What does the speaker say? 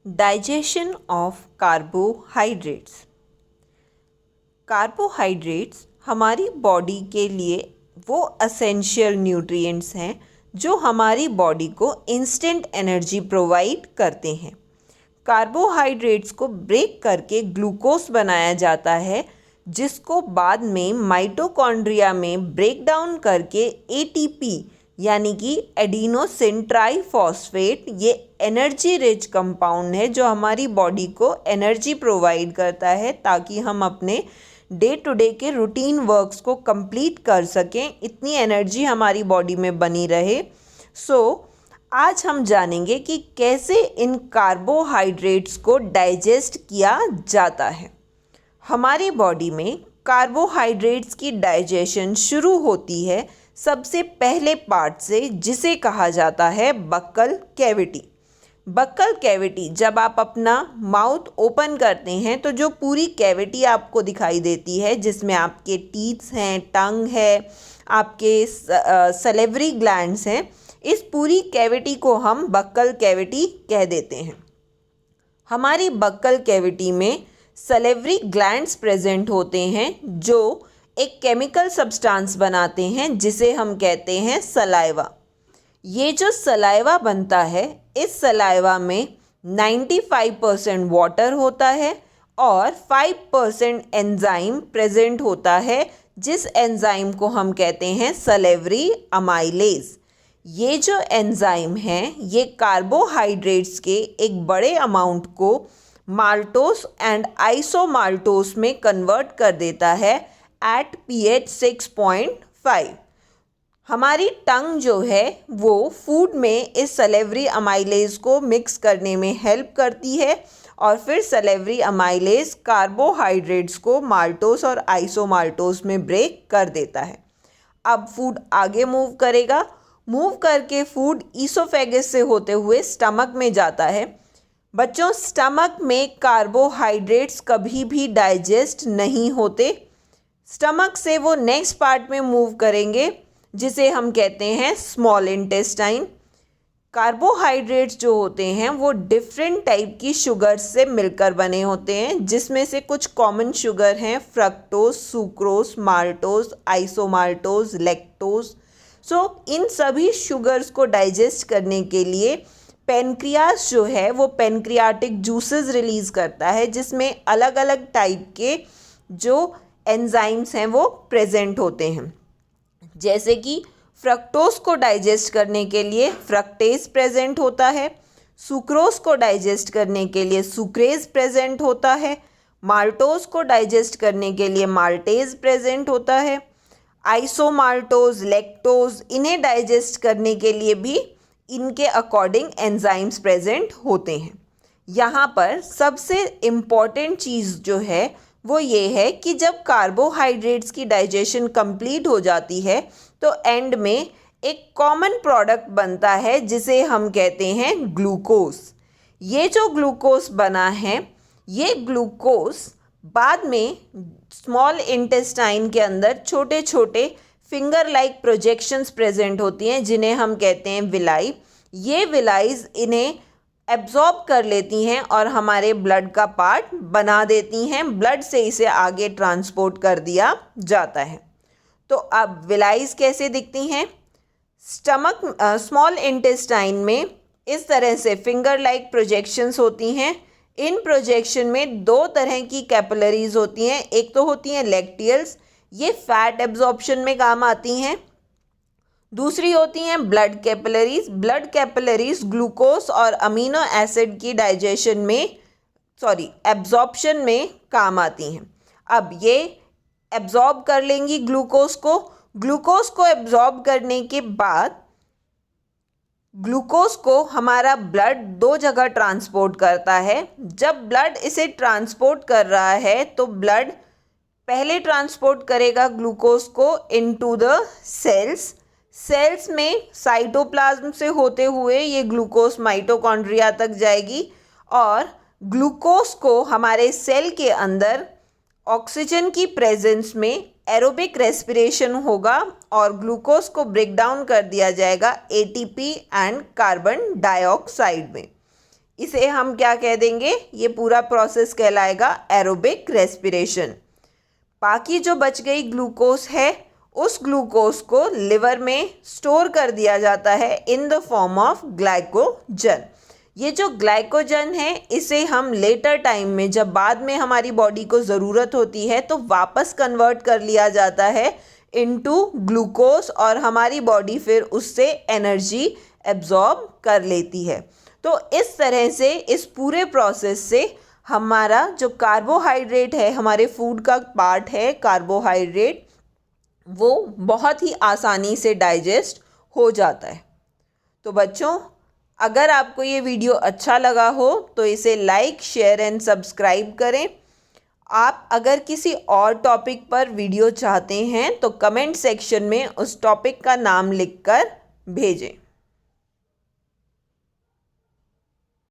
Digestion of carbohydrates. Carbohydrates हमारी body के लिए वो एसेंशियल न्यूट्रिएंट्स हैं जो हमारी बॉडी को इंस्टेंट एनर्जी प्रोवाइड करते हैं। कार्बोहाइड्रेट्स को ब्रेक करके ग्लूकोज बनाया जाता है, जिसको बाद में माइटोकॉन्ड्रिया में ब्रेक डाउन करके एटीपी यानी कि एडिनोसिन ट्राइफॉस्फेट, ये एनर्जी रिच कंपाउंड है जो हमारी बॉडी को एनर्जी प्रोवाइड करता है ताकि हम अपने डे टू डे के रूटीन वर्क्स को कंप्लीट कर सकें, इतनी एनर्जी हमारी बॉडी में बनी रहे। आज हम जानेंगे कि कैसे इन कार्बोहाइड्रेट्स को डाइजेस्ट किया जाता है। हमारी बॉडी में कार्बोहाइड्रेट्स की डाइजेशन शुरू होती है सबसे पहले पार्ट से, जिसे कहा जाता है बक्कल कैविटी। बक्कल कैविटी, जब आप अपना माउथ ओपन करते हैं तो जो पूरी कैविटी आपको दिखाई देती है, जिसमें आपके टीथ्स हैं, टंग है, आपके सलेवरी ग्लैंड्स हैं, इस पूरी कैविटी को हम बक्कल कैविटी कह देते हैं। हमारी बक्कल कैविटी में सलेवरी ग्लैंड्स प्रेजेंट होते हैं जो एक केमिकल सब्सटेंस बनाते हैं जिसे हम कहते हैं सलाइवा। ये जो सलाइवा बनता है, इस सलाइवा में 95% वाटर होता है और 5% एंजाइम प्रेजेंट होता है, जिस एंजाइम को हम कहते हैं सलेवरी अमाइलेज। ये जो एंजाइम है, ये कार्बोहाइड्रेट्स के एक बड़े अमाउंट को माल्टोस एंड आइसोमाल्टोस में कन्वर्ट कर देता है एट pH 6.5। हमारी टंग जो है वो फूड में इस सलेवरी अमाइलेज को मिक्स करने में हेल्प करती है और फिर सलेवरी अमाइलेज कार्बोहाइड्रेट्स को माल्टोस और आइसोमाल्टोस में ब्रेक कर देता है। अब फूड आगे मूव करेगा, मूव करके फूड ईसोफेगस से होते हुए स्टमक में जाता है। बच्चों, स्टमक में कार्बोहाइड्रेट्स कभी भी डाइजेस्ट नहीं होते। स्टमक से वो नेक्स्ट पार्ट में मूव करेंगे जिसे हम कहते हैं स्मॉल इंटेस्टाइन। कार्बोहाइड्रेट्स जो होते हैं वो डिफरेंट टाइप की शुगर से मिलकर बने होते हैं, जिसमें से कुछ कॉमन शुगर हैं फ्रक्टोज, सुक्रोज, माल्टोज, आइसोमाल्टोज, लैक्टोज। इन सभी शुगर्स को डाइजेस्ट करने के लिए पेनक्रियास जो है वो पेनक्रियाटिक जूसेस रिलीज़ करता है, जिसमें अलग अलग टाइप के जो एंजाइम्स हैं वो प्रेजेंट होते हैं। जैसे कि फ्रक्टोज को डाइजेस्ट करने के लिए फ्रक्टेज प्रेजेंट होता है, सुक्रोज को डाइजेस्ट करने के लिए सुक्रेज प्रेजेंट होता है, माल्टोज को डाइजेस्ट करने के लिए माल्टेज प्रेजेंट होता है, आइसोमाल्टोज, लैक्टोज, इन्हें डाइजेस्ट करने के लिए भी इनके अकॉर्डिंग एंजाइम्स प्रेजेंट होते हैं। यहाँ पर सबसे इम्पॉर्टेंट चीज़ जो है वो ये है कि जब कार्बोहाइड्रेट्स की डाइजेशन कंप्लीट हो जाती है तो एंड में एक कॉमन प्रोडक्ट बनता है जिसे हम कहते हैं ग्लूकोज। ये जो ग्लूकोज बना है, ये ग्लूकोज बाद में स्मॉल इंटेस्टाइन के अंदर छोटे छोटे फिंगर लाइक प्रोजेक्शंस प्रेजेंट होती हैं, जिन्हें हम कहते हैं विलाई। ये विलाइज इन्हें एब्जॉर्ब कर लेती हैं और हमारे ब्लड का पार्ट बना देती हैं। ब्लड से इसे आगे ट्रांसपोर्ट कर दिया जाता है। तो अब विलाइज कैसे दिखती हैं? स्टमक स्मॉल इंटेस्टाइन में इस तरह से फिंगर लाइक प्रोजेक्शंस होती हैं। इन प्रोजेक्शन में दो तरह की कैपिलरीज होती हैं। एक तो होती हैं लैक्टियल्स, ये फैट एब्जॉर्प्शन में काम आती हैं। दूसरी होती हैं blood capillaries. Blood capillaries glucose और अमीनो एसिड की डाइजेशन में एब्जॉर्प्शन में काम आती हैं। अब ये एब्जॉर्ब कर लेंगी ग्लूकोज को। ग्लूकोज को एब्जॉर्ब करने के बाद ग्लूकोज को हमारा ब्लड दो जगह ट्रांसपोर्ट करता है। जब ब्लड इसे ट्रांसपोर्ट कर रहा है तो ब्लड पहले ट्रांसपोर्ट करेगा ग्लूकोज को इनटू द सेल्स में साइटोप्लाज्म से होते हुए ये ग्लूकोज माइटोकॉन्ड्रिया तक जाएगी और ग्लूकोज को हमारे सेल के अंदर ऑक्सीजन की प्रेजेंस में एरोबिक रेस्पिरेशन होगा और ग्लूकोज को ब्रेक डाउन कर दिया जाएगा एटीपी एंड कार्बन डाइऑक्साइड में। इसे हम क्या कह देंगे, ये पूरा प्रोसेस कहलाएगा एरोबिक रेस्पिरेशन। बाकी जो बच गई ग्लूकोज है उस ग्लूकोज को लिवर में स्टोर कर दिया जाता है in the form of glycogen. ये जो ग्लाइकोजन है इसे हम लेटर टाइम में, जब बाद में हमारी बॉडी को ज़रूरत होती है, तो वापस कन्वर्ट कर लिया जाता है इनटू ग्लूकोज और हमारी बॉडी फिर उससे एनर्जी एब्जॉर्ब कर लेती है। तो इस तरह से इस पूरे प्रोसेस से हमारा जो कार्बोहाइड्रेट है, हमारे फूड का पार्ट है कार्बोहाइड्रेट, वो बहुत ही आसानी से डाइजेस्ट हो जाता है। तो बच्चों, अगर आपको ये वीडियो अच्छा लगा हो तो इसे लाइक, शेयर एंड सब्सक्राइब करें। आप अगर किसी और टॉपिक पर वीडियो चाहते हैं तो कमेंट सेक्शन में उस टॉपिक का नाम लिखकर भेजें।